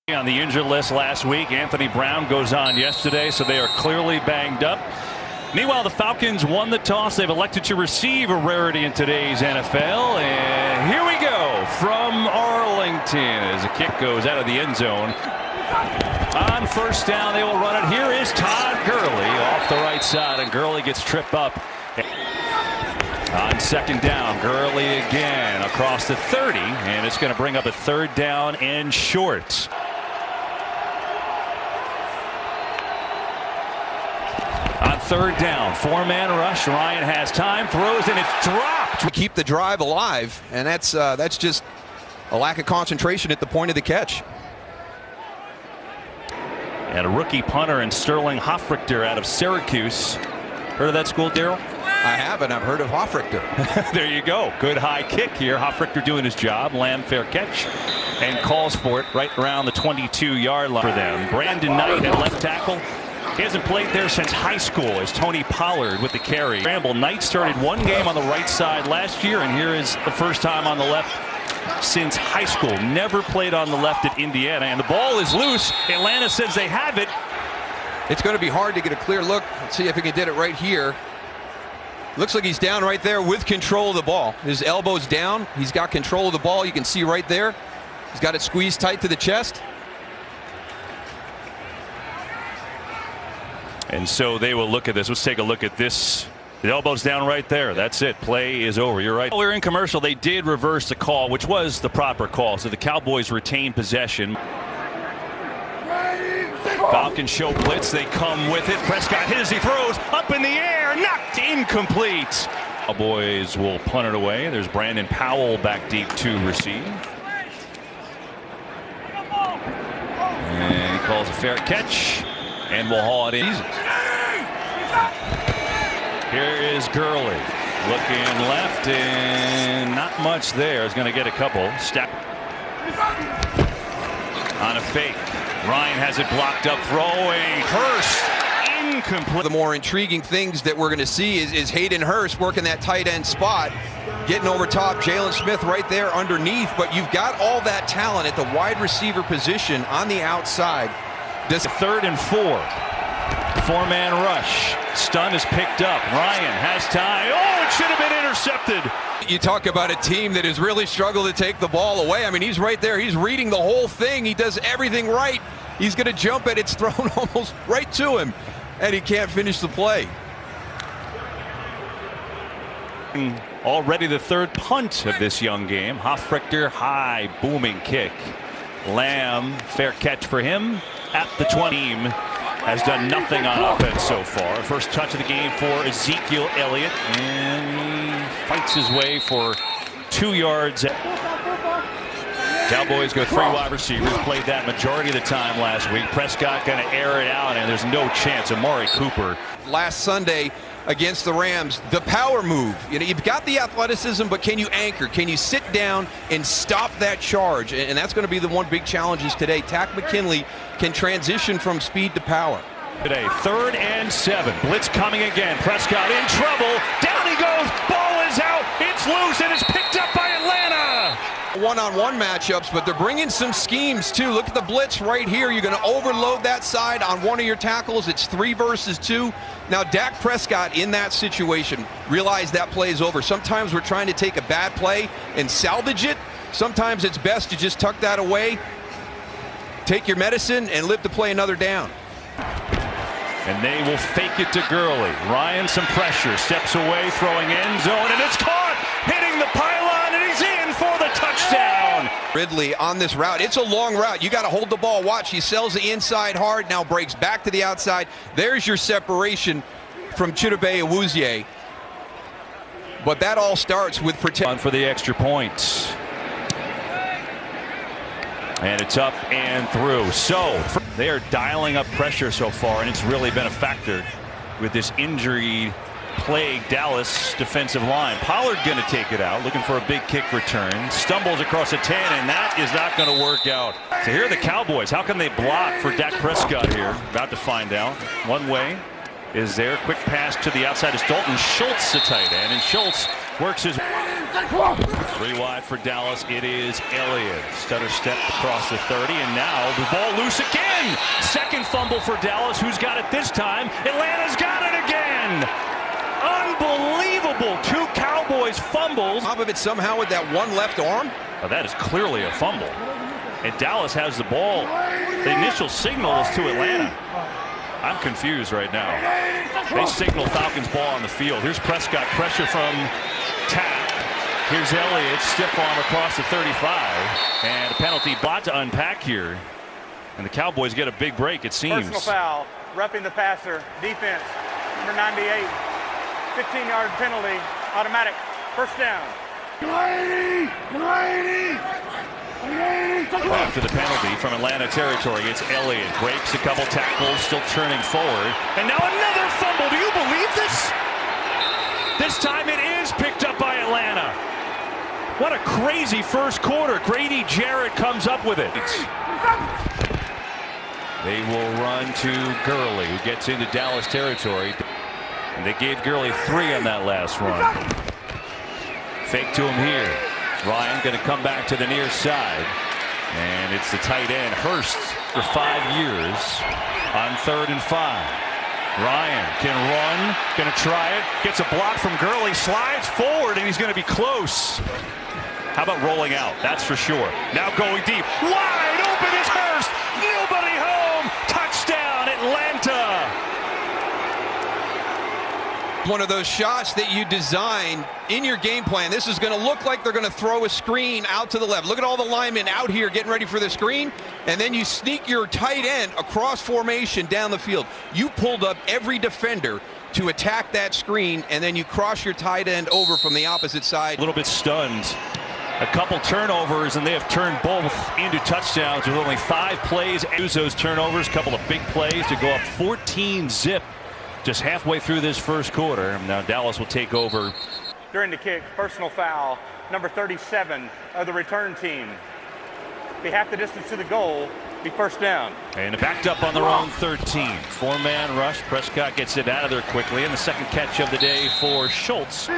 On the injured list last week, Anthony Brown goes on yesterday, so they are clearly banged up. Meanwhile, the Falcons won the toss. They've elected to receive, a rarity in today's NFL. And here we go from Arlington as a kick goes out of the end zone. On first down, they will run it. Here is Todd Gurley off the right side, and Gurley gets tripped up. On second down, Gurley again across the 30, and it's going to bring up a third down and short. On third down, four-man rush. Ryan has time, throws, and it's dropped. To keep the drive alive, and that's just a lack of concentration at the point of the catch. And a rookie punter in Sterling Hofrichter out of Syracuse. Heard of that school, Daryl? I haven't. I've heard of Hofrichter. There you go. Good high kick here. Hofrichter doing his job. Lamb fair catch and calls for it right around the 22-yard line for them. Brandon Knight at left tackle. He hasn't played there since high school as Tony Pollard with the carry. Scramble. Knight started one game on the right side last year, and here is the first time on the left since high school. Never played on the left at Indiana, and the ball is loose. Atlanta says they have it. It's going to be hard to get a clear look. Let's see if he can get it right here. Looks like he's down right there with control of the ball. His elbow's down. He's got control of the ball. You can see right there. He's got it squeezed tight to the chest. And so they will look at this. Let's take a look at this. The elbow's down right there. That's it. Play is over. You're right. We're in commercial. They did reverse the call, which was the proper call. So the Cowboys retain possession. Falcons show blitz. They come with it. Prescott hits. He throws up in the air. Knocked incomplete. Cowboys will punt it away. There's Brandon Powell back deep to receive. And he calls a fair catch. And we'll haul it in. Here is Gurley looking left, and not much there. Is going to get a couple. Step on a fake. Ryan has it blocked up, throwing. Hurst incomplete. The more intriguing things that we're going to see is Hayden Hurst working that tight end spot, getting over top. Jalen Smith right there underneath, but you've got all that talent at the wide receiver position on the outside. This third and 4. Four-man rush. Stun is picked up. Ryan has time. Oh, it should have been intercepted. You talk about a team that has really struggled to take the ball away. I mean, he's right there. He's reading the whole thing. He does everything right. He's going to jump it. It's thrown almost right to him, and he can't finish the play. Already the third punt of this young game. Hofrichter, high, booming kick. Lamb, fair catch for him at the 20. Has done nothing on offense so far. First touch of the game for Ezekiel Elliott, and he fights his way for 2 yards. Cowboys go 3 wide receivers. Played that majority of the time last week. Prescott going to air it out, and there's no chance. Amari Cooper. Last Sunday against the Rams, the power move. You know, you've got the athleticism, but can you anchor? Can you sit down and stop that charge? And that's going to be the one big challenge is today. Takk McKinley can transition from speed to power. Today, 3rd and 7. Blitz coming again. Prescott in trouble. Down he goes. Ball is out. It's loose, and it's picked up by Atlanta. One-on-one matchups, but they're bringing some schemes too. Look at the blitz right here. You're going to overload that side on one of your tackles. It's 3 versus 2. Now Dak Prescott in that situation, realize that play is over. Sometimes we're trying to take a bad play and salvage it. Sometimes it's best to just tuck that away, take your medicine, and live to play another down. And they will fake it to Gurley. Ryan some pressure, steps away, throwing end zone, and it's caught, hitting the pylon, and he's in for the touchdown. Ridley on this route. It's a long route. You got to hold the ball. Watch, he sells the inside hard, now breaks back to the outside. There's your separation from Chidobe Awuzie. But that all starts with protection. For the extra points. And it's up and through. So they are dialing up pressure so far, and it's really been a factor with this injury plagued Dallas defensive line. Pollard going to take it out, looking for a big kick return. Stumbles across a 10, and that is not going to work out. So here are the Cowboys. How can they block for Dak Prescott here? About to find out. One way is there. Quick pass to the outside is Dalton Schultz, the tight end, and Schultz works his Three wide for Dallas. It is Elliott. Stutter step across the 30, and now the ball loose again. Second fumble for Dallas. Who's got it this time? Atlanta's got it again. Unbelievable. Two Cowboys fumbles. Top of it somehow with that one left arm. Oh, that is clearly a fumble. And Dallas has the ball. The initial signal is to Atlanta. I'm confused right now. They signal Falcons ball on the field. Here's Prescott, pressure from Tack. Here's Elliott, stiff arm across the 35. And a penalty. Lot to unpack here. And the Cowboys get a big break, it seems. Personal foul, roughing the passer, defense, number 98. 15-yard penalty, automatic, first down. After the penalty from Atlanta territory, it's Elliott. Breaks a couple tackles, still churning forward. And now another fumble. Do you believe this? This time it is picked up by Atlanta. What a crazy first quarter. Grady Jarrett comes up with it. They will run to Gurley, who gets into Dallas territory. And they gave Gurley 3 on that last run. Fake to him here. Ryan going to come back to the near side. And it's the tight end, Hurst, for 5 years on 3rd and 5. Ryan can run, going to try it, gets a block from Gurley, slides forward, and he's going to be close. How about rolling out? That's for sure. Now going deep. Wide open is Hurst. Nobody home. Touchdown, Atlanta. One of those shots that you design in your game plan. This is going to look like they're going to throw a screen out to the left. Look at all the linemen out here getting ready for the screen, and then you sneak your tight end across formation down the field. You pulled up every defender to attack that screen, and then you cross your tight end over from the opposite side. A little bit stunned. A couple turnovers, and they have turned both into touchdowns with only 5 plays. Use those turnovers, a couple of big plays to go up 14-zip. Just halfway through this first quarter. Now Dallas will take over. During the kick, personal foul, number 37 of the return team. Be half the distance to the goal, be first down. And backed up on their own 13. 4-man rush. Prescott gets it out of there quickly. And the second catch of the day for Schultz.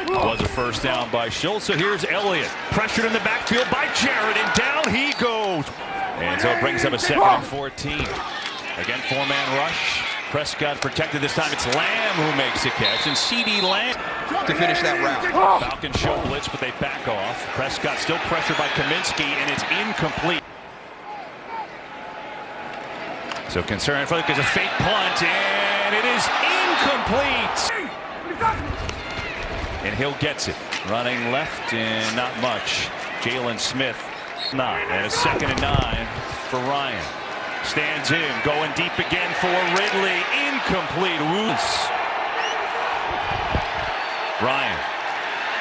Was a first down by Schultz. So here's Elliott. Pressured in the backfield by Jarrett, and down he goes. And so it brings up a 2nd and 14. Again, 4-man rush. Prescott protected this time. It's Lamb who makes the catch, and C.D. Lamb To finish that route. Falcons show blitz, but they back off. Prescott still pressured by Kaminsky, and it's incomplete. So concern for is a fake punt, and it is incomplete. And Hill gets it. Running left, and not much. Jalen Smith, 9. And a 2nd and 9 for Ryan. Stands in, going deep again for Ridley. Incomplete. Ryan.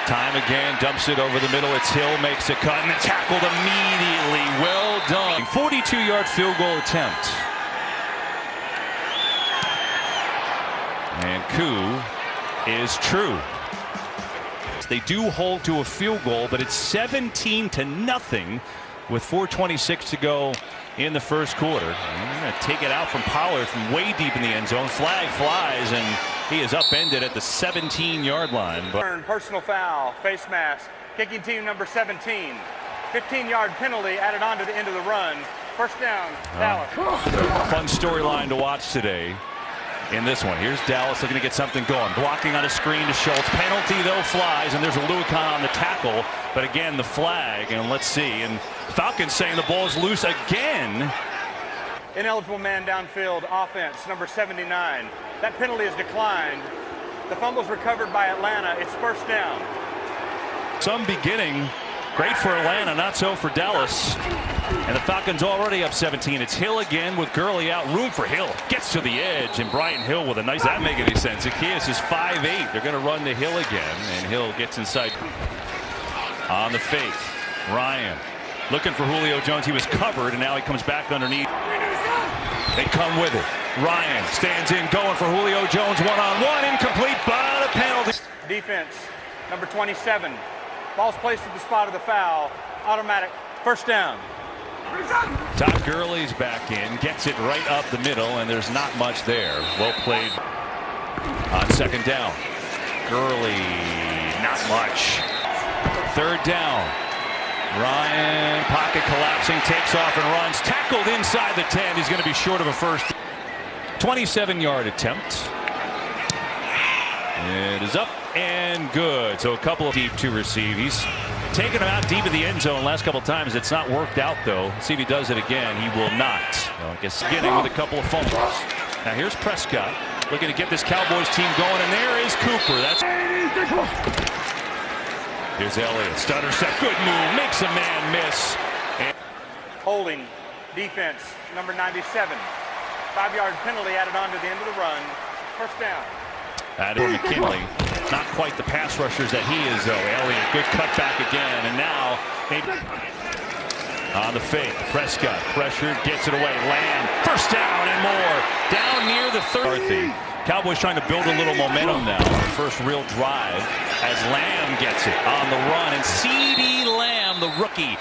Time again, dumps it over the middle. It's Hill, makes a cut, and tackled immediately. Well done. 42-yard field goal attempt. And coup is true. They do hold to a field goal, but it's 17-0 with 4:26 to go in the first quarter. And going to take it out from Pollard from way deep in the end zone. Flag flies, and he is upended at the 17-yard line. But personal foul, face mask, kicking team number 17. 15-yard penalty added on to the end of the run. First down, Dallas. Fun storyline to watch today in this one. Here's Dallas looking to get something going. Blocking on a screen to Schultz. Penalty, though, flies, and there's a Lucan on the tackle. But again, the flag, and let's see. And Falcons saying the ball is loose again. Ineligible man downfield offense, number 79. That penalty is declined. The fumble's recovered by Atlanta. It's first down. Some beginning. Great for Atlanta, not so for Dallas. And the Falcons already up 17. It's Hill again with Gurley out. Room for Hill. Gets to the edge, and Brian Hill with a nice. That make any sense? Zacchaeus is 5'8". They're going to run to Hill again, and Hill gets inside on the fake. Ryan looking for Julio Jones. He was covered, and now he comes back underneath. They come with it. Ryan stands in, going for Julio Jones one-on-one. Incomplete, but a penalty. Defense, number 27. Ball's placed at the spot of the foul. Automatic. First down. Todd Gurley's back in, gets it right up the middle, and there's not much there. Well played on second down. Gurley not much. Third down. Ryan, pocket collapsing, takes off and runs. Tackled inside the 10. He's going to be short of a first. 27-yard attempt. It is up and good. So a couple of deep to receive. He's taken him out deep in the end zone last couple of times. It's not worked out, though. Let's see if he does it again. He will not. Well, I guess beginning with a couple of fumbles. Now here's Prescott looking to get this Cowboys team going, and there is Cooper. That's. Here's Elliott. Stutter step. Good move. Makes a man miss. And Holding defense, number 97. 5-yard penalty added on to the end of the run. First down. that is McKinley. Not quite the pass rushers that he is, though. Elliott, good cutback again. And now maybe on the fake. Prescott pressured, gets it away. Lamb, first down and more. Down near the 30. Cowboys trying to build a little momentum now. The first real drive as Lamb gets it on the run. And C.D. Lamb, the rookie,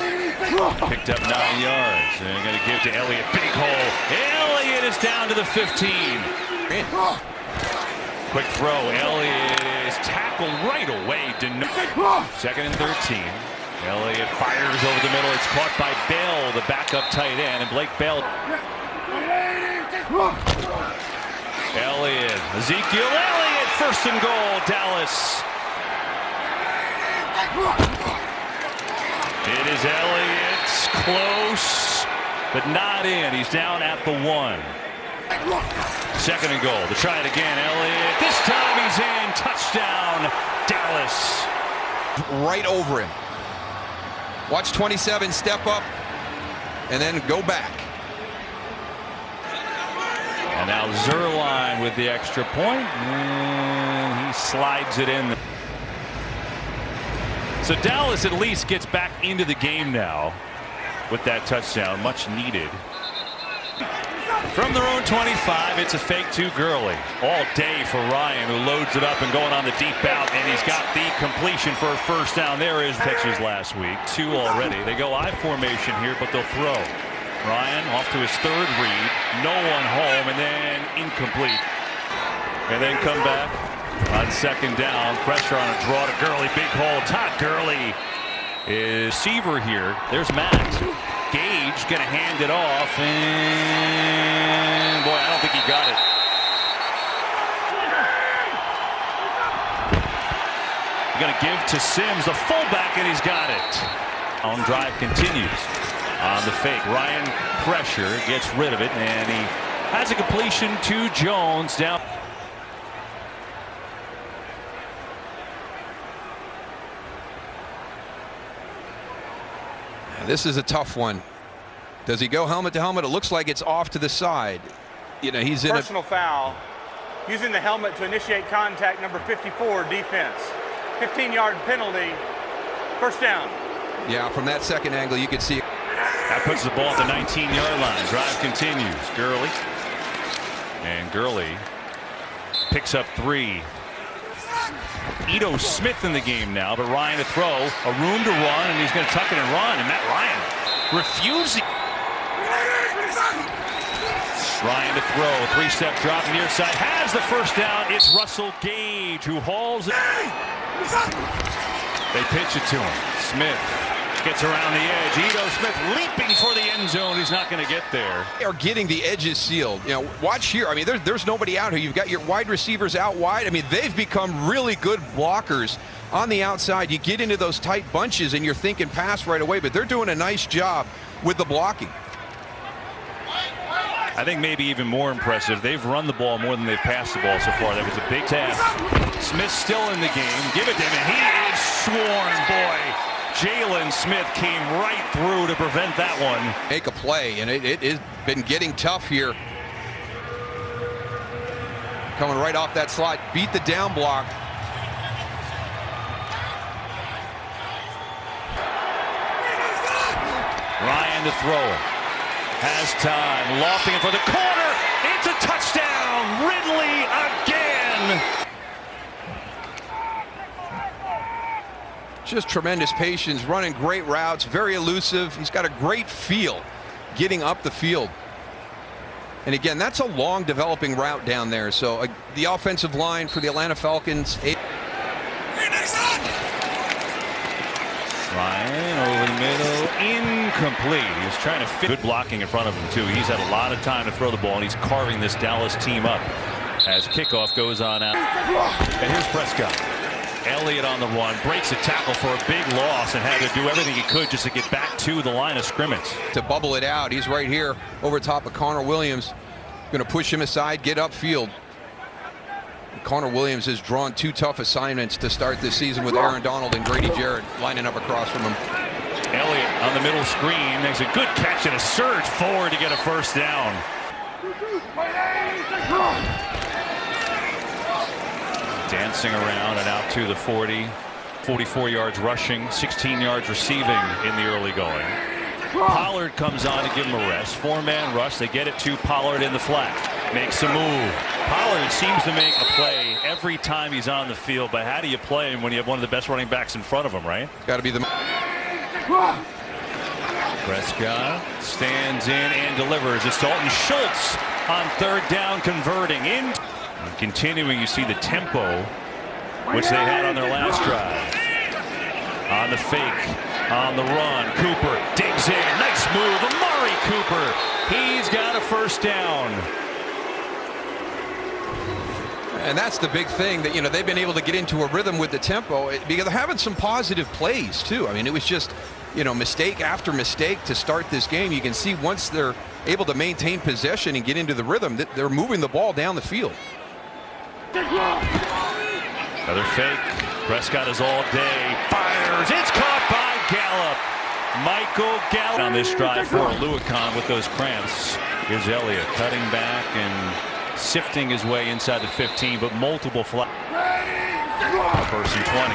picked up 9 yards. And they're going to give to Elliott. Big hole. Elliott is down to the 15. Quick throw. Elliott is tackled right away. Second and 13. Elliott fires over the middle. It's caught by Bell, the backup tight end. And Blake Bell. Elliott, Ezekiel Elliott, first and goal, Dallas. It is Elliott, close, but not in. He's down at the 1. Second and goal, to try it again, Elliott. This time he's in, touchdown, Dallas. Right over him. Watch 27 step up and then go back. And now Zerline with the extra point, and he slides it in. So Dallas at least gets back into the game now with that touchdown, much needed. From their own 25, it's a fake to Gurley. All day for Ryan, who loads it up and going on the deep out, and he's got the completion for a first down. There is pitches last week, 2 already. They go I formation here, but they'll throw. Ryan off to his third read, no one home, and then incomplete. And then come back on second down, pressure on a draw to Gurley, big hole. Todd Gurley is receiver here. There's Matt. Gage gonna hand it off, and boy, I don't think he got it. Gonna give to Sims, the fullback, and he's got it. On drive continues. On the fake, Ryan pressure, gets rid of it, and he has a completion to Jones down. This is a tough one. Does he go helmet to helmet? It looks like it's off to the side. You know, he's in personal foul. Using the helmet to initiate contact, number 54, defense. 15-yard penalty, first down. Yeah, from that second angle, you can see. That puts the ball at the 19-yard line. Drive continues. Gurley. And Gurley picks up 3. Ito Smith in the game now, but Ryan to throw. A room to run, and he's going to tuck it and run. And Matt Ryan refusing. Ryan to throw. 3-step drop near side. Has the first down. It's Russell Gage who hauls it. They pitch it to him. Smith gets around the edge. Ito Smith leaping for the end zone. He's not going to get there. They are getting the edges sealed. You know, watch here. I mean, there's nobody out here. You've got your wide receivers out wide. I mean, they've become really good blockers on the outside. You get into those tight bunches and you're thinking pass right away, but they're doing a nice job with the blocking. I think maybe even more impressive, they've run the ball more than they've passed the ball so far. That was a big task. Smith still in the game. Give it to him, and he is sworn, boy. Jalen Smith came right through to prevent that one. Make a play, and it has been getting tough here. Coming right off that slot, beat the down block. Ryan to throw it. Has time, lofting it for the corner. It's a touchdown. Ridley again. Just tremendous patience, running great routes, very elusive. He's got a great feel getting up the field. And again, that's a long developing route down there. So the offensive line for the Atlanta Falcons. Ryan over the middle, incomplete. He's trying to fit. Good blocking in front of him too. He's had a lot of time to throw the ball, and he's carving this Dallas team up as kickoff goes on out. And here's Prescott. Elliott on the run, breaks a tackle for a big loss, and had to do everything he could just to get back to the line of scrimmage. To bubble it out, he's right here over top of Connor Williams. Going to push him aside, get upfield. Connor Williams has drawn 2 tough assignments to start this season with Aaron Donald and Grady Jarrett lining up across from him. Elliott on the middle screen makes a good catch and a surge forward to get a first down. Dancing around and out to the 40. 44 yards rushing, 16 yards receiving in the early going. Pollard comes on to give him a rest. 4-man rush. They get it to Pollard in the flat. Makes a move. Pollard seems to make a play every time he's on the field, but how do you play him when you have one of the best running backs in front of him, right? Got to be the. Prescott stands in and delivers. It's Dalton Schultz on 3rd down, converting in. And continuing, you see the tempo which they had on their last drive. On the fake, on the run, Cooper digs in. Nice move, Amari Cooper. He's got a first down. And that's the big thing, that they've been able to get into a rhythm with the tempo because they're having some positive plays too. I mean, it was just mistake after mistake to start this game. You can see once they're able to maintain possession and get into the rhythm that they're moving the ball down the field. Another fake. Prescott is all day. Fires. It's caught by Gallup. Michael Gallup on this drive for Lewican with those cramps. Here's Elliott cutting back and sifting his way inside the 15, but multiple flat. 1st and 20.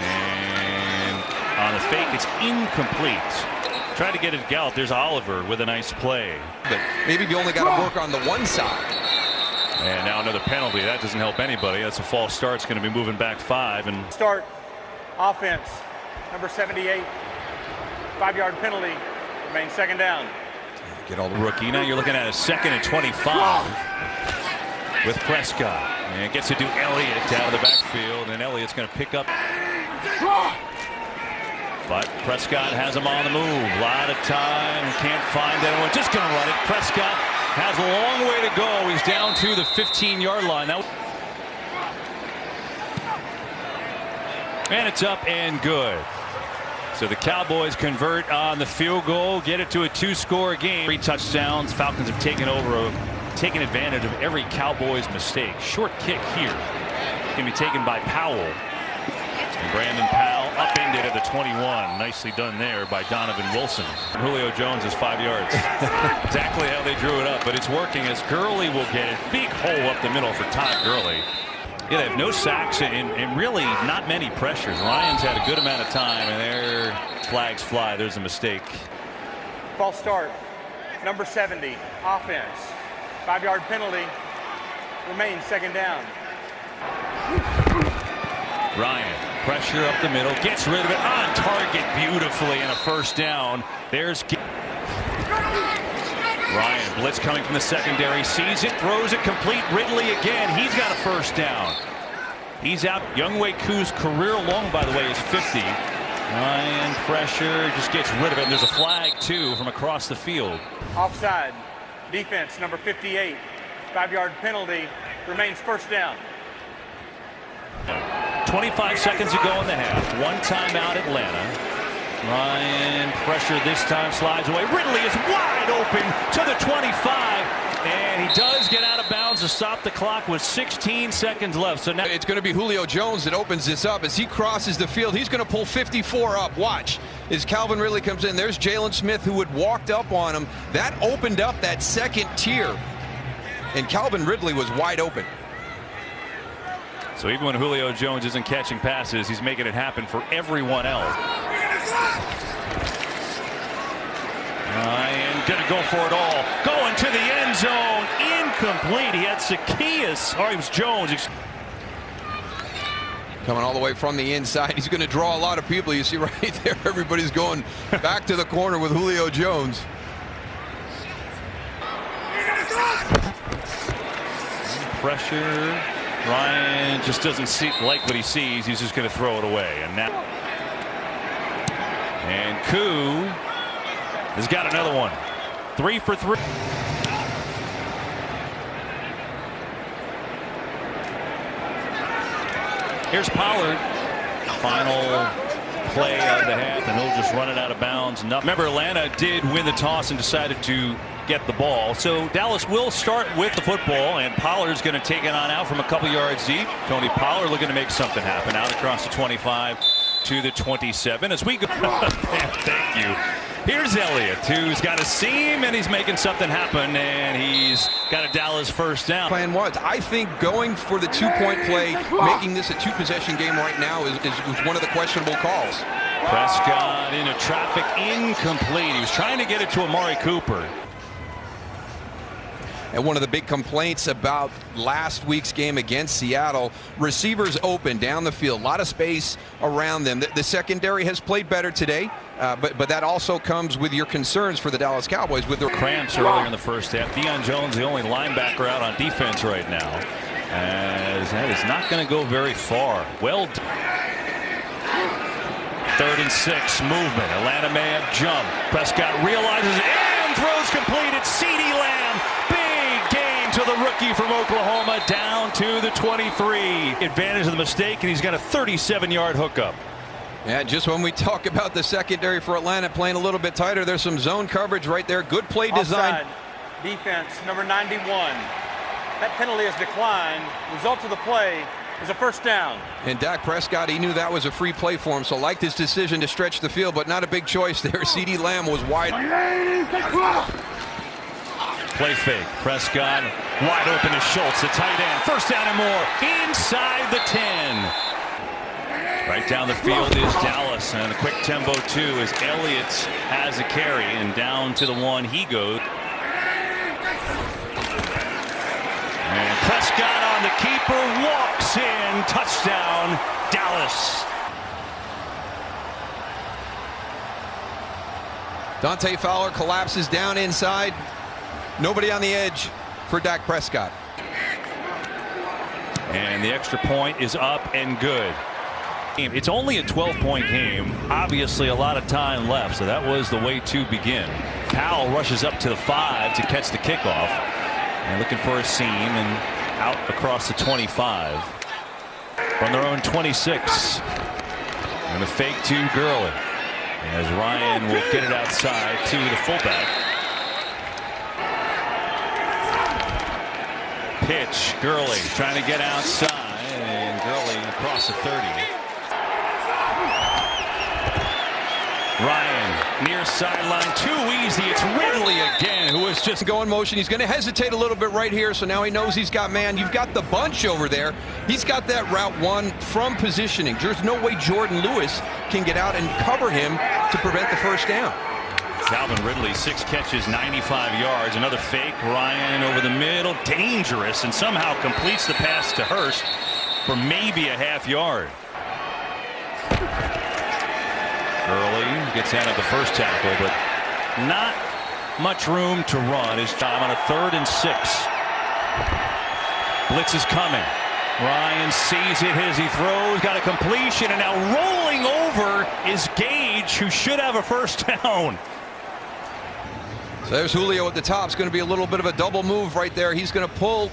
And on the fake, it's incomplete. Try to get it to Gallup. There's Oliver with a nice play. But maybe you only got to work on the one side. And now another penalty. That doesn't help anybody. That's a false start. It's going to be moving back 5. And start offense, number 78. 5-yard penalty. Remains 2nd down. Get all the rookie. Now you're looking at a 2nd and 25 with Prescott. And it gets it to Elliott out of the backfield. And Elliott's going to pick up. But Prescott has him on the move. A lot of time. Can't find anyone. Just going to run it. Prescott has a long way to go. He's down to the 15-yard line. And it's up and good. So the Cowboys convert on the field goal, get it to a 2-score game. 3 touchdowns. Falcons have taken advantage of every Cowboys mistake. Short kick here. Can be taken by Powell. And Brandon Powell upended at the 21. Nicely done there by Donovan Wilson. Julio Jones is 5 yards. Exactly how they drew it up, but it's working as Gurley will get it. Big hole up the middle for Todd Gurley. Yeah, they have no sacks and really not many pressures. Ryan's had a good amount of time, and their flags fly. There's a mistake. False start. Number 70, offense. 5-yard penalty. Remains 2nd down. Ryan, pressure up the middle, gets rid of it, on target beautifully, and a first down. There's Ryan, blitz coming from the secondary, sees it, throws it complete. Ridley again, he's got a first down. He's out. Younghoe Koo's career long, by the way, is 50. Ryan, pressure, just gets rid of it, and there's a flag too from across the field. Offside. Defense, number 58. 5-yard penalty. Remains 1st down. 25 seconds to go in the half. 1 timeout, Atlanta. Ryan, pressure this time, slides away. Ridley is wide open to the 25, and he does get out of bounds to stop the clock with 16 seconds left. So now it's going to be Julio Jones that opens this up. As he crosses the field, he's going to pull 54 up. Watch as Calvin Ridley comes in. There's Jalen Smith, who had walked up on him. That opened up that 2nd tier, and Calvin Ridley was wide open. So even when Julio Jones isn't catching passes, he's making it happen for everyone else. Ryan gonna go for it all. Going to the end zone. Incomplete. He had Zacchaeus. Or it was Jones. Coming all the way from the inside. He's going to draw a lot of people. You see right there, everybody's going back to the corner with Julio Jones. Pressure. Ryan just doesn't like what he sees. He's just going to throw it away. And Koo has got another one. 3 for 3. Here's Pollard. Final play of the half, and he'll just run it out of bounds. Remember, Atlanta did win the toss and decided to get the ball. So Dallas will start with the football, and Pollard's going to take it on out from a couple yards deep. Tony Pollard looking to make something happen out across the 25 to the 27 as we go. Thank you. Here's Elliott, who's got a seam, and he's making something happen, and he's got a Dallas first down. Plan was, I think, going for the 2-point play, making this a 2-possession game right now is one of the questionable calls. Prescott into traffic, incomplete. He was trying to get it to Amari Cooper. And one of the big complaints about last week's game against Seattle, receivers open down the field, a lot of space around them. The secondary has played better today, but that also comes with your concerns for the Dallas Cowboys with their cramps earlier in the first half. Deion Jones, the only linebacker out on defense right now, as that is not going to go very far. Well, 3rd and 6 movement. Atlanta may have jumped. Prescott realizes it and throws complete. It's CeeDee Lamb. To the rookie from Oklahoma, down to the 23. Advantage of the mistake, and he's got a 37-yard hookup. Yeah, just when we talk about the secondary for Atlanta playing a little bit tighter, there's some zone coverage right there. Good play design. Offside. Defense, number 91. That penalty is declined. Result of the play is a first down. And Dak Prescott, he knew that was a free play for him, so liked his decision to stretch the field, but not a big choice there. CeeDee Lamb was wide. Play fake. Prescott wide open to Schultz, the tight end. First down and more. Inside the 10. Right down the field is Dallas. And a quick tempo, too, as Elliott has a carry. And down to the 1 he goes. And Prescott on the keeper. Walks in. Touchdown, Dallas. Dante Fowler collapses down inside. Nobody on the edge for Dak Prescott. And the extra point is up and good. It's only a 12-point game. Obviously a lot of time left, so that was the way to begin. Powell rushes up to the 5 to catch the kickoff. And looking for a seam and out across the 25. From their own 26. And a fake to Gurley. As Ryan will get it outside to the fullback. Pitch, Gurley trying to get outside, and Gurley across the 30. Ryan near sideline, too easy. It's Ridley again, who is just going motion. He's going to hesitate a little bit right here, so now he knows he's got man. You've got the bunch over there. He's got that route 1 from positioning. There's no way Jordan Lewis can get out and cover him to prevent the first down. Calvin Ridley, 6 catches, 95 yards. Another fake. Ryan over the middle, dangerous, and somehow completes the pass to Hurst for maybe a half yard. Gurley gets out of the first tackle, but not much room to run. His time on a 3rd and 6. Blitz is coming. Ryan sees it as he throws, got a completion, and now rolling over is Gage, who should have a first down. So there's Julio at the top. It's going to be a little bit of a double move right there. He's going to pull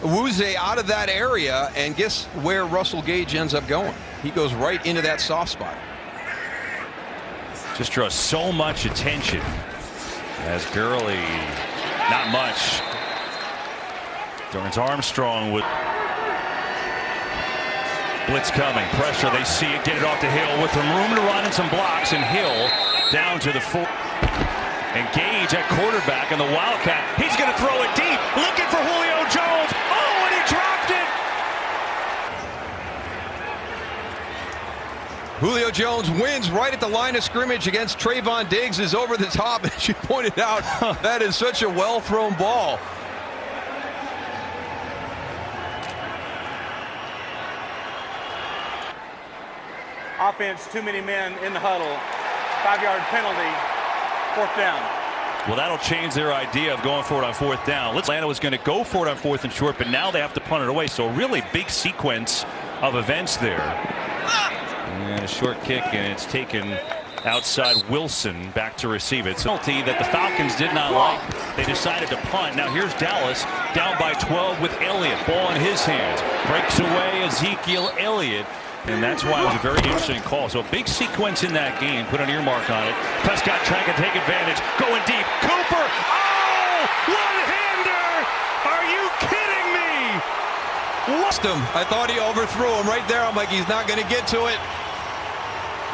Awuzie out of that area, and guess where Russell Gage ends up going? He goes right into that soft spot. Just draws so much attention as Gurley, not much. Dorrance Armstrong with blitz coming, pressure, they see it, get it off to Hill with some room to run and some blocks, and Hill down to the 4. And Gage at quarterback, and the Wildcat, he's going to throw it deep, looking for Julio Jones. Oh, and he dropped it. Julio Jones wins right at the line of scrimmage against Trayvon Diggs, is over the top, as you pointed out. That is such a well-thrown ball. Offense, too many men in the huddle. 5-yard penalty. 4th down. Well, that'll change their idea of going for it on 4th down. Atlanta was going to go for it on 4th and short, but now they have to punt it away. So a really big sequence of events there. And a short kick, and it's taken outside. Wilson back to receive it. So penalty that the Falcons did not like. They decided to punt. Now here's Dallas down by 12 with Elliott. Ball in his hands. Breaks away Ezekiel Elliott. And that's why it was a very interesting call. So a big sequence in that game. Put an earmark on it. Prescott trying to take advantage. Going deep. Cooper. Oh! One-hander! Are you kidding me? Lost him. I thought he overthrew him right there. I'm like, he's not going to get to it.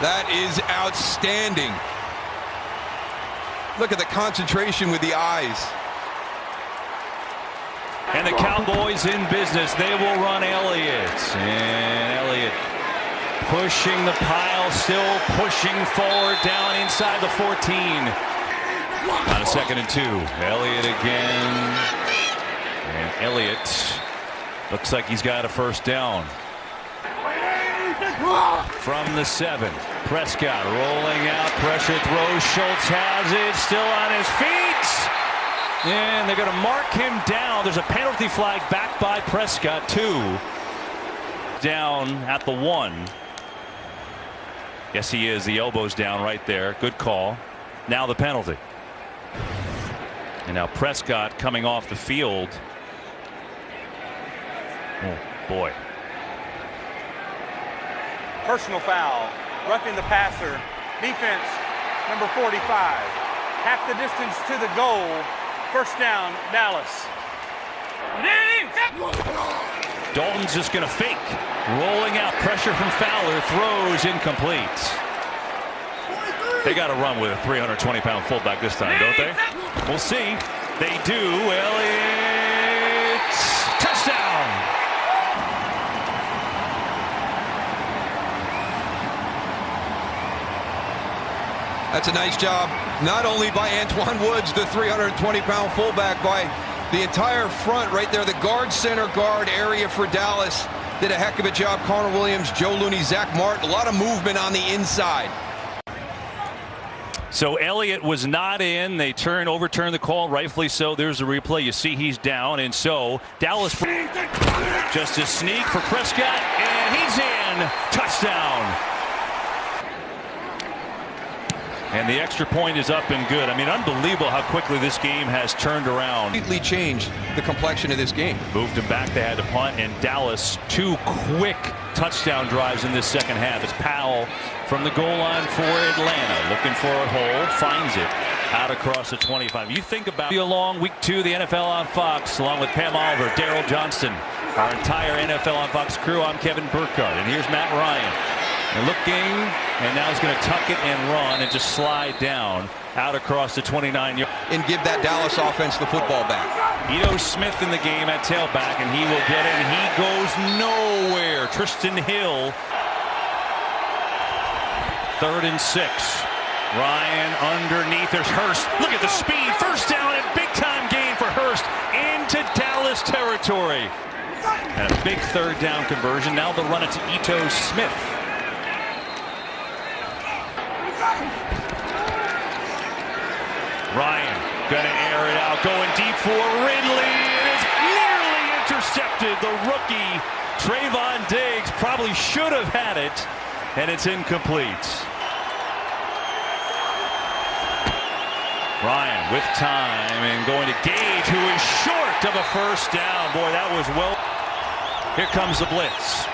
That is outstanding. Look at the concentration with the eyes. And the Cowboys in business. They will run Elliott. And Elliott pushing the pile, still pushing forward down inside the 14. On a 2nd and 2. Elliott again. And Elliott looks like he's got a 1st down. From the 7. Prescott rolling out. Pressure throws. Schultz has it. Still on his feet. And they're going to mark him down. There's a penalty flag back by Prescott. 2. Down at the 1. Yes, he is. The elbow's down right there. Good call. Now the penalty. And now Prescott coming off the field. Oh, boy. Personal foul. Roughing the passer. Defense, number 45. Half the distance to the goal. 1st down, Dallas. Dalton's just going to fake. Rolling out. Pressure from Fowler. Throws incomplete. They got to run with a 320-pound fullback this time, don't they? We'll see. They do. Elliott. Touchdown. That's a nice job, not only by Antoine Woods, the 320-pound fullback, by the entire front right there, the guard, center guard area for Dallas. Did a heck of a job. Connor Williams, Joe Looney, Zach Martin, a lot of movement on the inside. So Elliott was not in. They overturned the call, rightfully so. There's a replay. You see he's down, and so Dallas just a sneak for Prescott, and he's in. Touchdown. And the extra point is up and good. I mean, unbelievable how quickly this game has turned around. Completely changed the complexion of this game. Moved him back. They had to punt. And Dallas, 2 quick touchdown drives in this 2nd half. It's Powell from the goal line for Atlanta. Looking for a hole. Finds it out across the 25. You think about along week 2, the NFL on Fox, along with Pam Oliver, Daryl Johnston, our entire NFL on Fox crew. I'm Kevin Burkhardt. And here's Matt Ryan. And looking, and now he's going to tuck it and run and just slide down out across the 29-yard. And give that Dallas offense the football back. Ito Smith in the game at tailback, and he will get it, and he goes nowhere. Tristan Hill. 3rd and 6. Ryan underneath. There's Hurst. Look at the speed. 1st down and big-time gain for Hurst into Dallas territory. And a big 3rd down conversion. Now they'll run it to Ito Smith. Ryan gonna air it out, going deep for Ridley. It is nearly intercepted. The rookie Trayvon Diggs probably should have had it, and it's incomplete. Ryan with time and going to Gage, who is short of a 1st down. Boy, that was well. Here comes the blitz.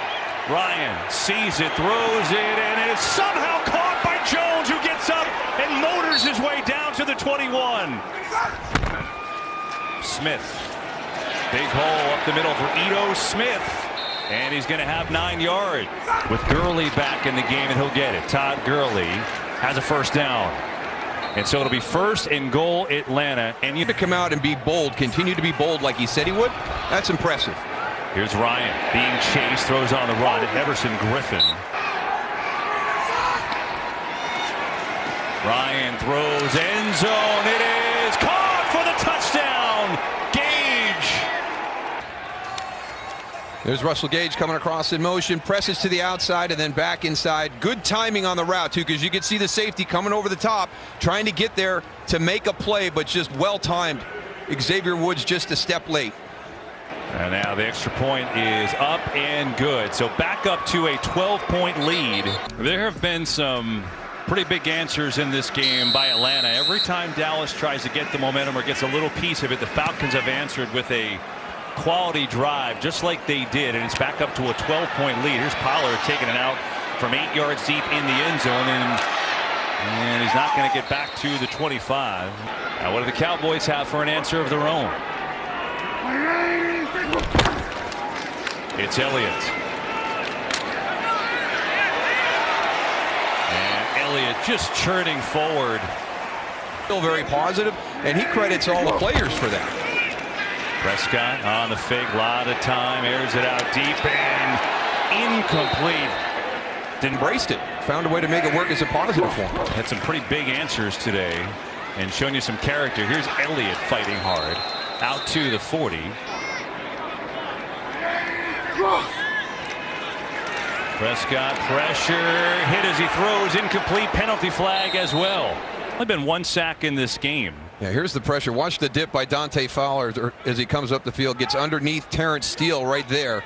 Ryan sees it, throws it, and is somehow caught by Jones, who gets up and motors his way down to the 21. Smith, big hole up the middle for Ito Smith, and he's going to have 9 yards. With Gurley back in the game, and he'll get it. Todd Gurley has a 1st down. And so it'll be 1st and goal Atlanta. And you to come out and be bold, continue to be bold like he said he would. That's impressive. Here's Ryan being chased, throws on the run. Everson Griffin. Ryan throws end zone. It is caught for the touchdown. Gage. There's Russell Gage coming across in motion, presses to the outside and then back inside. Good timing on the route, too, because you can see the safety coming over the top, trying to get there to make a play, but just well-timed. Xavier Woods just a step late. And now the extra point is up and good. So back up to a 12-point lead. There have been some pretty big answers in this game by Atlanta. Every time Dallas tries to get the momentum or gets a little piece of it, the Falcons have answered with a quality drive just like they did, and it's back up to a 12-point lead. Here's Pollard taking it out from 8 yards deep in the end zone, and he's not going to get back to the 25. Now what do the Cowboys have for an answer of their own? It's Elliott. And Elliott just churning forward. Still very positive, and he credits all the players for that. Prescott on the fake, lot of time, airs it out deep and incomplete. Embraced it, found a way to make it work as a positive for him. Had some pretty big answers today and showing you some character. Here's Elliott fighting hard out to the 40. Prescott pressure, hit as he throws, incomplete, penalty flag as well. Only been 1 sack in this game. Yeah, here's the pressure. Watch the dip by Dante Fowler as he comes up the field, gets underneath Terrence Steele right there.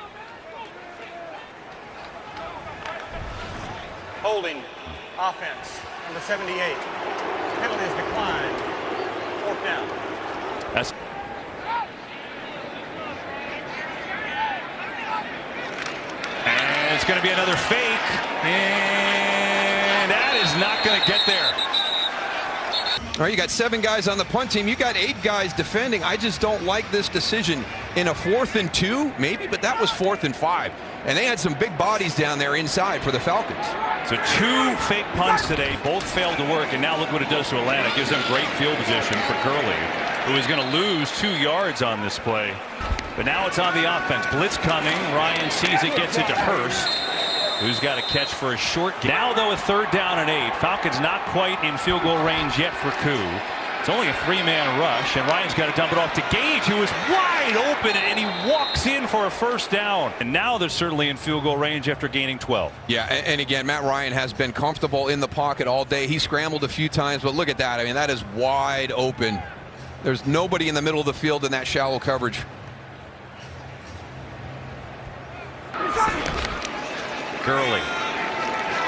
Holding offense, number 78. Penalties declined. 4th down. That's and it's going to be another fake, and that is not going to get there. All right, you got 7 guys on the punt team. You got 8 guys defending. I just don't like this decision in a 4th and 2, maybe, but that was 4th and 5. And they had some big bodies down there inside for the Falcons. So 2 fake punts today, both failed to work, and now look what it does to Atlanta. It gives them great field position for Gurley, who is going to lose 2 yards on this play. But now it's on the offense. Blitz coming. Ryan sees it, gets it to Hurst, who's got a catch for a short gain. Now, though, a 3rd down and 8. Falcons not quite in field goal range yet for Koo. It's only a 3-man rush, and Ryan's got to dump it off to Gage, who is wide open, and he walks in for a 1st down. And now they're certainly in field goal range after gaining 12. Yeah, and again, Matt Ryan has been comfortable in the pocket all day. He scrambled a few times, but look at that. I mean, that is wide open. There's nobody in the middle of the field in that shallow coverage. Gurley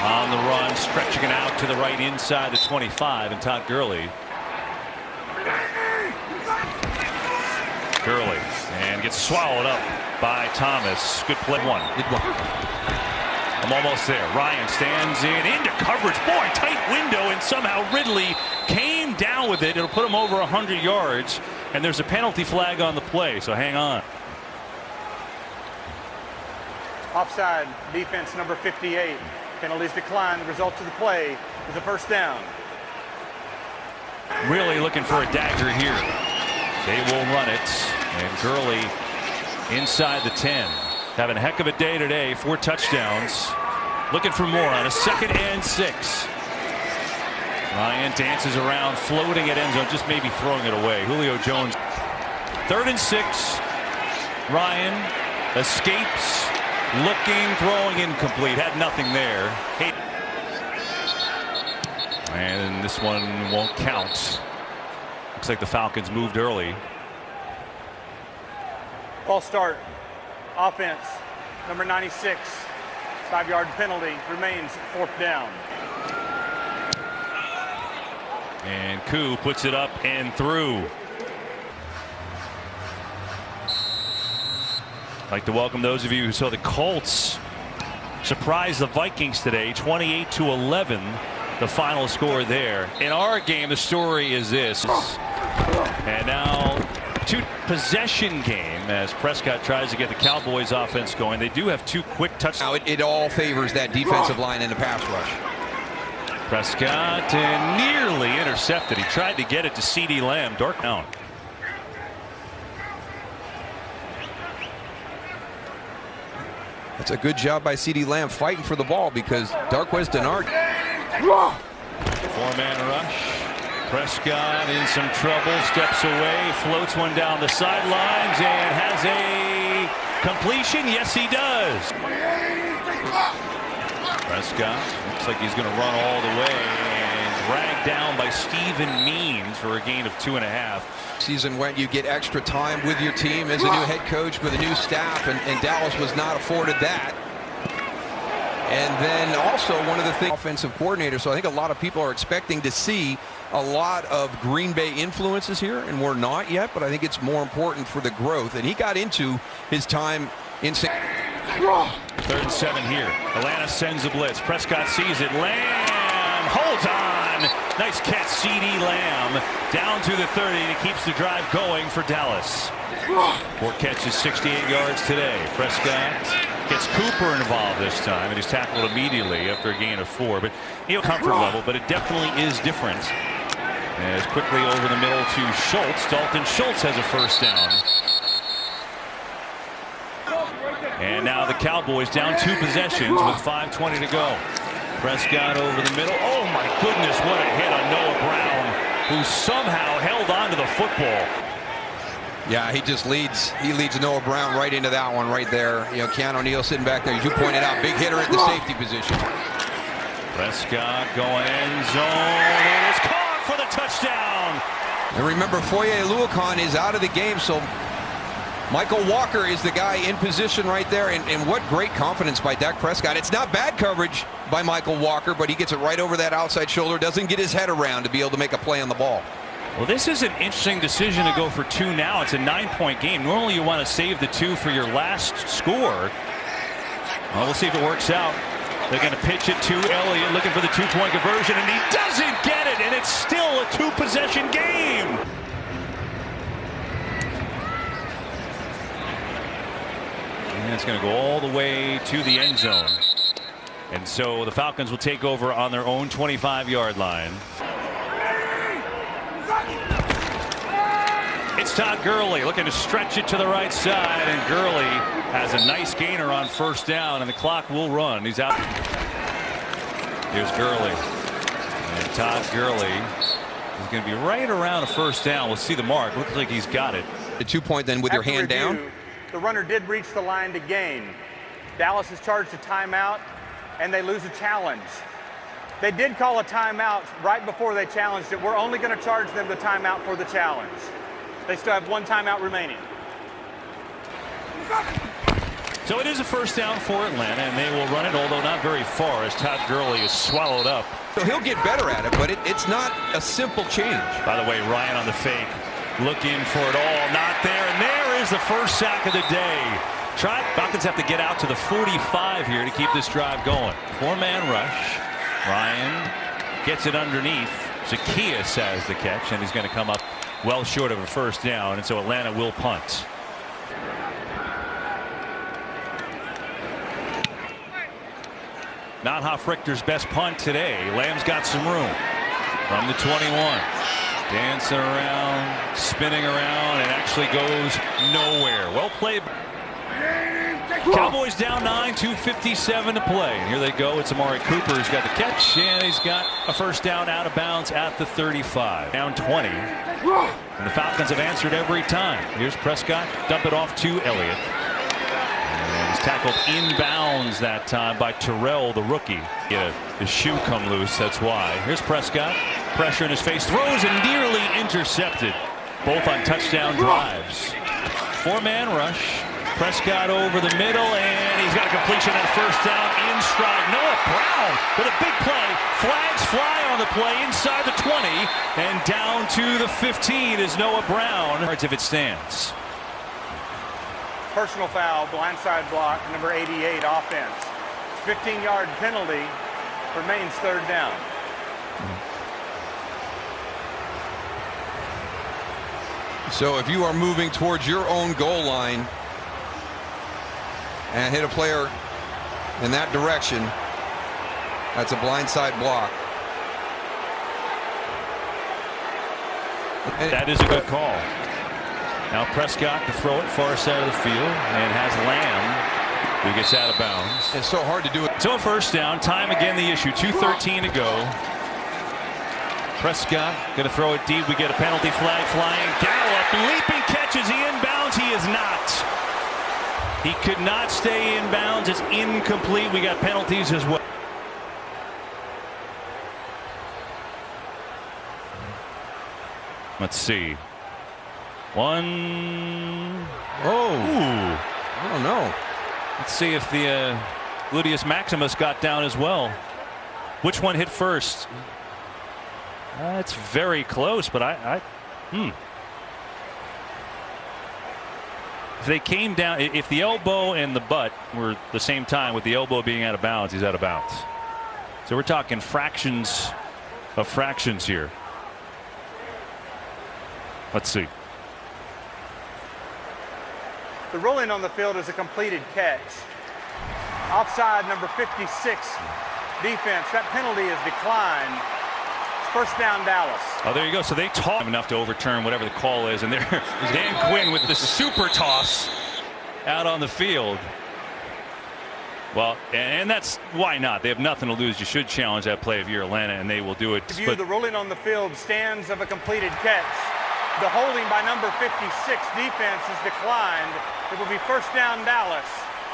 on the run, stretching it out to the right inside the 25, and Todd Gurley. Gurley, and gets swallowed up by Thomas. Good play. I'm almost there. Ryan stands into coverage. Boy, tight window, and somehow Ridley came down with it. It'll put him over 100 yards, and there's a penalty flag on the play, so hang on. Offside defense, number 58. Penalties declined. The result of the play is a 1st down. Really looking for a dagger here. They will run it, and Gurley inside the 10. Having a heck of a day today. 4 touchdowns. Looking for more on a 2nd and 6. Ryan dances around, floating at end zone, just maybe throwing it away. Julio Jones. 3rd and 6. Ryan escapes. Looking, throwing, incomplete. Had nothing there. And this one won't count. Looks like the Falcons moved early. False start. Offense, number 96. 5-yard penalty. Remains 4th down. And Koo puts it up and through. I'd like to welcome those of you who saw the Colts surprise the Vikings today, 28-11, the final score there. In our game, the story is this. And now 2-possession game as Prescott tries to get the Cowboys offense going. They do have 2 quick touchdowns. Now it all favors that defensive line in the pass rush. Prescott nearly intercepted. He tried to get it to CeeDee Lamb. Dark down. That's a good job by CeeDee Lamb fighting for the ball because Darqueze Dennard. 4-man rush. Prescott in some trouble, steps away, floats one down the sidelines, and has a Completion, yes he does. Prescott looks like he's going to run all the way and dragged down by Stephen Means for a gain of 2.5. Season when you get extra time with your team as a new head coach with a new staff, and Dallas was not afforded that. And then also one of the things, offensive coordinator, so I think a lot of people are expecting to see a lot of Green Bay influences here, and we're not yet, but I think it's more important for the growth. And he got into his time in 3rd and 7 here. Atlanta sends a blitz. Prescott sees it. Lamb holds on. Nice catch, CeeDee Lamb. Down to the 30, and it keeps the drive going for Dallas. 4 catches, 68 yards today. Prescott gets Cooper involved this time, and he's tackled immediately after a gain of 4. But comfort level, but it definitely is different. As quickly over the middle to Schultz. Dalton Schultz has a first down. And now the Cowboys down 2 possessions with 5:20 to go. Prescott over the middle. Oh my goodness, what a hit on Noah Brown, who somehow held on to the football. Yeah, he just leads. He leads Noah Brown right into that one right there. You know, Keanu Neal sitting back there, as you pointed out, big hitter at the safety position. Prescott going end zone. It is caught for the touchdown. And remember, Foye Oluokun is out of the game, so Michael Walker is the guy in position right there. And what great confidence by Dak Prescott. It's not bad coverage by Michael Walker, but he gets it right over that outside shoulder, doesn't get his head around to be able to make a play on the ball. Well, this is an interesting decision to go for 2 now. It's a 9-point game. Normally you want to save the 2 for your last score. Well, we'll see if it works out. They're going to pitch it to Elliott, looking for the 2-point conversion, and he doesn't get it, and it's still a 2-possession game. And it's going to go all the way to the end zone. And so the Falcons will take over on their own 25-yard line. It's Todd Gurley looking to stretch it to the right side, and Gurley has a nice gainer on first down, and the clock will run. He's out. Here's Gurley, and Todd Gurley is going to be right around a first down. We'll see the mark. Looks like he's got it. The 2-point then with your hand down. The runner did reach the line to gain. Dallas has charged a timeout, and they lose a challenge. They did call a timeout right before they challenged it. We're only going to charge them the timeout for the challenge. They still have 1 timeout remaining. So it is a first down for Atlanta, and they will run it, although not very far, as Todd Gurley is swallowed up. So he'll get better at it, but it's not a simple change. By the way, Ryan on the fake, looking for it all, not there, and there is the first sack of the day. Falcons have to get out to the 45 here to keep this drive going. 4-man rush. Ryan gets it underneath. Zacchaeus has the catch, and he's going to come up well short of a first down, and so Atlanta will punt. Not Hofrichter's best punt today. Lamb's got some room from the 21. Dancing around, spinning around, and actually goes nowhere. Well played. Cowboys down 9, 2:57 to play. And here they go. It's Amari Cooper who's got the catch, and he's got a first down out of bounds at the 35. Down 20. And the Falcons have answered every time. Here's Prescott. Dump it off to Elliott. And he's tackled inbounds that time by Terrell, the rookie. His shoe come loose, that's why. Here's Prescott. Pressure in his face. Throws and nearly intercepted. Both on touchdown drives. 4-man rush. Prescott over the middle, and he's got a completion on first down in stride. Noah Brown with a big play. Flags fly on the play inside the 20, and down to the 15 is Noah Brown. If it stands. Personal foul, blindside block, number 88, offense. 15-yard penalty, remains 3rd down. So if you are moving towards your own goal line and hit a player in that direction, that's a blindside block. That is a good call. Now Prescott to throw it far side of the field, and has Lamb, who gets out of bounds. It's so hard to do it. So a first down. Time again the issue. 2:13 to go. Prescott going to throw it deep. We get a penalty flag flying. Gallup leaping catches. He inbounds. He is not. He could not stay in bounds. It's incomplete. We got penalties as well. Let's see. One. Oh. Ooh. I don't know. Let's see if the gluteus maximus got down as well. Which one hit first? It's very close, but If they came down, if the elbow and the butt were the same time, with the elbow being out of bounds, he's out of bounds. So we're talking fractions of fractions here. Let's see. The ruling on the field is a completed catch. Offside, number 56, defense. That penalty is declined. First down, Dallas. Oh, there you go. So they toss enough to overturn whatever the call is, and there's Dan Quinn with the super toss out on the field. Well, and that's why not. They have nothing to lose. You should challenge that play if you're Atlanta, and they will do it. But the ruling on the field stands of a completed catch. The holding by number 56 defense is declined. It will be first down, Dallas.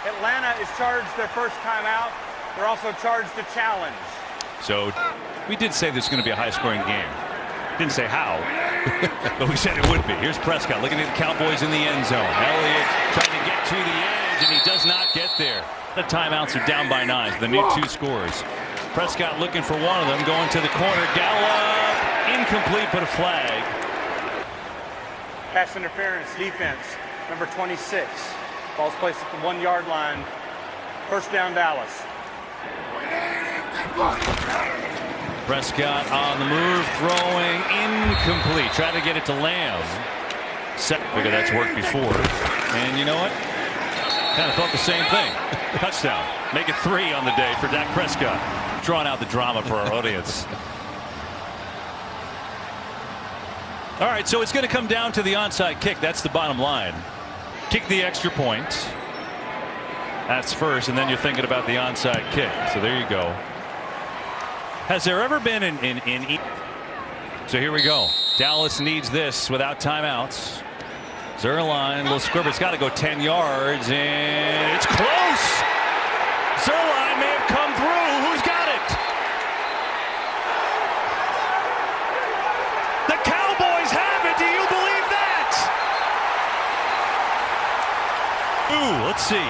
Atlanta is charged their first timeout. They're also charged to challenge. So we did say this is going to be a high-scoring game. Didn't say how, but we said it would be. Here's Prescott looking at the Cowboys in the end zone. Elliott trying to get to the edge, and he does not get there. The timeouts are down by 9. The new 2 scores. Prescott looking for one of them, going to the corner. Gallup, incomplete, but a flag. Pass interference, defense, number 26. Ball's placed at the 1-yard line. First down, Dallas. Prescott on the move, throwing incomplete. Try to get it to Lamb. Figure that's worked before. And you know what? Kind of thought the same thing. Touchdown. Make it 3 on the day for Dak Prescott. Drawing out the drama for our audience. All right, so it's going to come down to the onside kick. That's the bottom line. Kick the extra point. That's first, and then you're thinking about the onside kick. So there you go. Has there ever been So here we go. Dallas needs this without timeouts. Zerline, little squibber. It's got to go 10 yards, and it's close. Zerline may have come through. Who's got it? The Cowboys have it. Do you believe that? Ooh, let's see.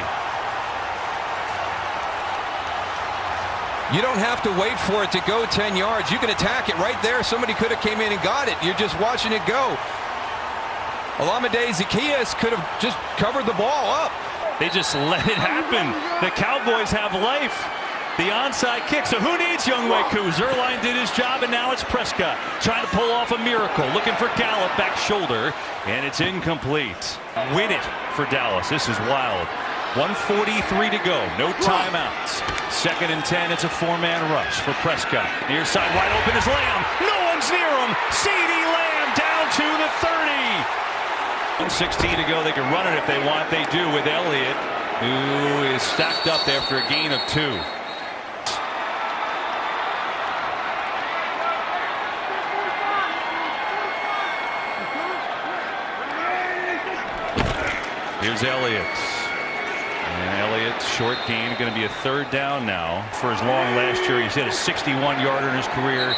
You don't have to wait for it to go 10 yards. You can attack it right there. Somebody could have came in and got it. You're just watching it go. Olamide Zaccheaus could have just covered the ball up. They just let it happen. The Cowboys have life. The onside kick. So who needs Younghoe Koo? Zerline did his job, and now it's Prescott trying to pull off a miracle. Looking for Gallup, back shoulder, and it's incomplete. Win it for Dallas. This is wild. 1:43 to go. No timeouts. 2nd and 10. It's a 4-man rush for Prescott. Near side wide open is Lamb. No one's near him. CeeDee Lamb down to the 30. 1:16 to go. They can run it if they want. They do with Elliott, who is stacked up after a gain of 2. Here's Elliott. And Elliott's short gain, going to be a 3rd down now. For as long last year, he's hit a 61-yarder in his career.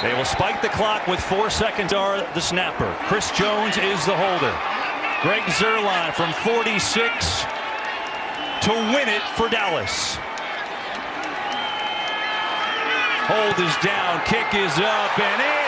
They will spike the clock with 4 seconds. Are the snapper. Chris Jones is the holder. Greg Zerline from 46 to win it for Dallas. Hold is down. Kick is up and in.